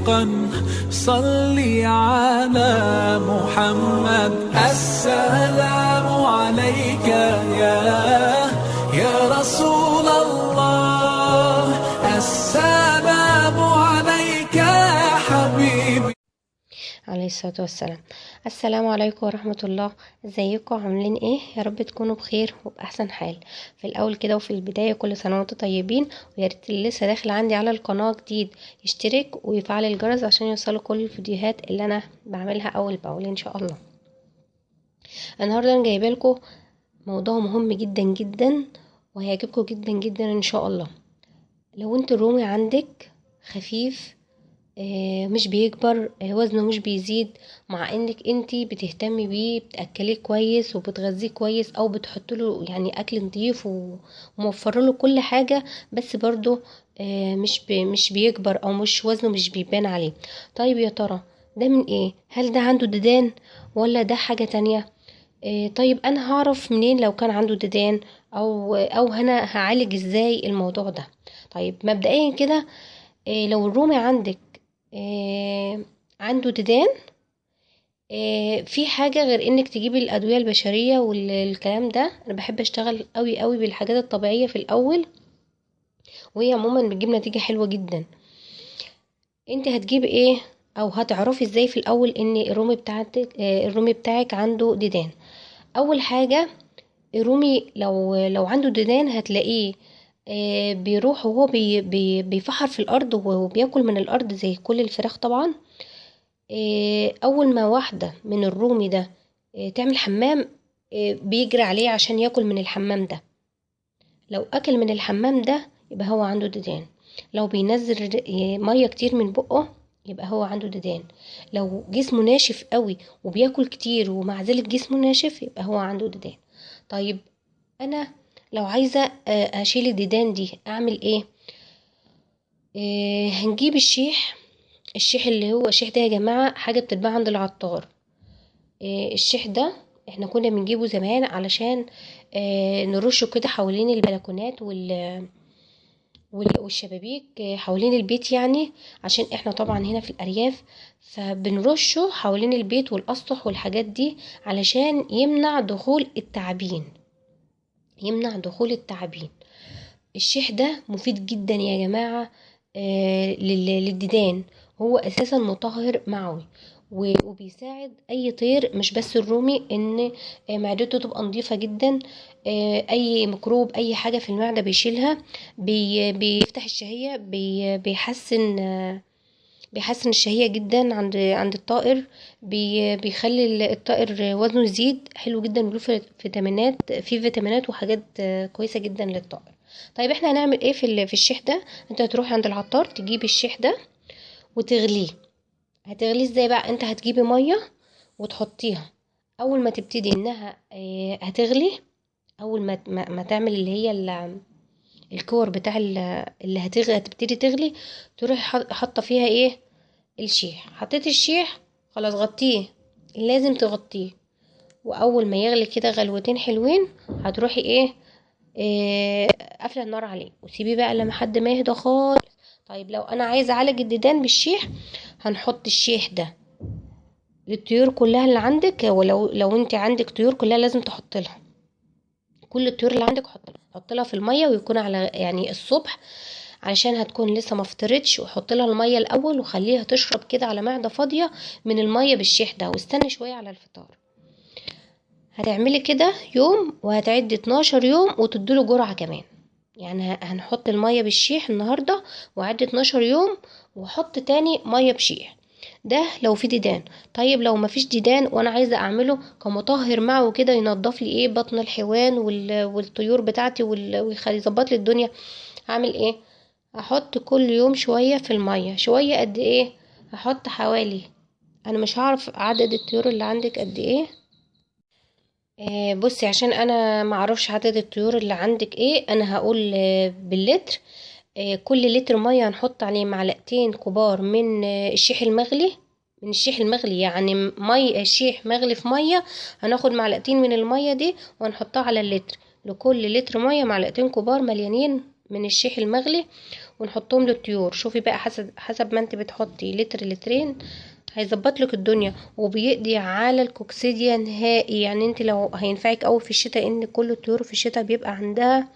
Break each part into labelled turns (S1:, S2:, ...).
S1: شوقا صلي على محمد. السلام عليك يا رسول الله، السلام عليك يا حبيبي
S2: عليه الصلاة والسلام. السلام عليكم ورحمة الله. ازيكم عاملين ايه؟ يا رب تكونوا بخير وبأحسن حال. في الأول كده وفي البداية كل سنة وانتم طيبين، ويا ريت اللي لسه داخل عندي على القناة جديد يشترك ويفعل الجرس عشان يوصلوا كل الفيديوهات اللي أنا بعملها أول بأول إن شاء الله. النهاردة أنا جايبه لكم موضوع مهم جدا جدا وهيعجبكم جدا جدا إن شاء الله. لو انت الرومي عندك خفيف، مش بيكبر، وزنه مش بيزيد، مع انك انتي بتهتمي بيه، بتاكليه كويس وبتغذيه كويس او بتحطله يعني اكل نظيف وموفر له كل حاجه، بس برضو مش بيكبر او مش وزنه مش بيبان عليه. طيب يا ترى ده من ايه؟ هل ده عنده ديدان ولا ده حاجه تانية؟ طيب انا هعرف منين لو كان عنده ديدان او انا هعالج ازاي الموضوع ده؟ طيب مبدئيا كده، لو الرومي عندك عنده ديدان، في حاجة غير انك تجيبي الادوية البشرية والكلام ده. انا بحب اشتغل قوي قوي بالحاجات الطبيعية في الاول، وهي عموما بتجيب نتيجة حلوة جدا. انت هتجيبي ايه او هتعرفي ازاي في الاول ان الرومي بتاعك عنده ديدان؟ اول حاجة، الرومي لو عنده ديدان هتلاقيه بيروح وهو بيفحر في الارض وبياكل من الارض زي كل الفراخ طبعا. اول ما واحدة من الرومي ده تعمل حمام، بيجري عليه عشان ياكل من الحمام ده. لو اكل من الحمام ده يبقى هو عنده ديدان. لو بينزل مية كتير من بقه يبقى هو عنده ديدان. لو جسمه ناشف قوي وبياكل كتير ومع ذلك جسمه ناشف يبقى هو عنده ديدان. طيب انا لو عايزة اشيل الديدان دي اعمل ايه؟ هنجيب الشيح اللي هو الشيح ده يا جماعة حاجة بتتباع عند العطار. الشيح ده احنا كنا بنجيبه زمان علشان نرشه كده حوالين البلكونات والشبابيك حوالين البيت، يعني عشان احنا طبعا هنا في الأرياف، فبنرشه حوالين البيت والأسطح والحاجات دي علشان يمنع دخول التعابين. الشيح ده مفيد جدا يا جماعة للديدان. هو اساسا مطهر معوي وبيساعد اي طير مش بس الرومي ان معدته تبقى نظيفة جدا. اي ميكروب اي حاجة في المعدة بيشيلها، بيفتح الشهية، بيحسن الشهية جدا عند الطائر، بيخلي الطائر وزنه يزيد حلو جدا، له فيتامينات وحاجات كويسة جدا للطائر. طيب احنا هنعمل ايه في الشيح ده؟ انت هتروحي عند العطار تجيبي الشيح ده وتغليه. هتغليه ازاي بقى؟ انت هتجيبي مية وتحطيها. اول ما تبتدي انها هتغلي، اول ما تعمل اللي هي الكور بتاع اللي هتبتدي تغلي، تروحي حاطه فيها ايه؟ الشيح. حطيت الشيح خلاص، غطيه، لازم تغطيه. واول ما يغلي كده غلوتين حلوين هتروحي ايه؟ قافله النار عليه وسيبيه بقى لما حد ما يهدى خالص. طيب لو انا عايزه اعالج الديدان بالشيح، هنحط الشيح ده للطيور كلها اللي عندك، ولو انت عندك طيور كلها لازم تحط لها، كل الطيور اللي عندك حط لها في الميه، ويكون على يعني الصبح علشان هتكون لسه ما فطرتش، وحط لها الميه الاول وخليها تشرب كده على معده فاضيه من الميه بالشيح ده، واستني شويه على الفطار. هتعملي كده يوم وهتعدي 12 يوم وتديله جرعه كمان. يعني هنحط الميه بالشيح النهارده وعد 12 يوم وحط تاني ميه بشيح. ده لو في ديدان. طيب لو مفيش ديدان وانا عايزه اعمله كمطهر معه كده ينظف لي ايه بطن الحيوان والطيور بتاعتي ويخلي يظبط لي الدنيا، هعمل ايه؟ احط كل يوم شويه في الميه. شويه قد ايه؟ هحط حوالي، انا مش هعرف عدد الطيور اللي عندك قد ايه. بصي عشان انا معرفش عدد الطيور اللي عندك ايه، انا هقول باللتر. كل لتر ميه هنحط عليه معلقتين كبار من الشيح المغلي، يعني الشيح مغلي في ميه، هناخد معلقتين من الميه دي وهنحطها على اللتر. لكل لتر ميه معلقتين كبار مليانين من الشيح المغلي، ونحطهم للطيور. شوفي بقى حسب ما انت بتحطي لتر لترين هيظبط لك الدنيا، وبيقضي على الكوكسيديا نهائي. يعني انت لو هينفعك قوي في الشتاء، ان كل الطيور في الشتاء بيبقى عندها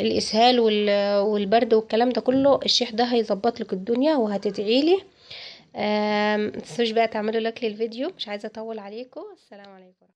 S2: الاسهال والبرد والكلام ده كله، الشيح ده هيظبط لك الدنيا وهتدعيلي. متنسوش بقى تعملوا لايك للفيديو، مش عايزه اطول عليكم. السلام عليكم.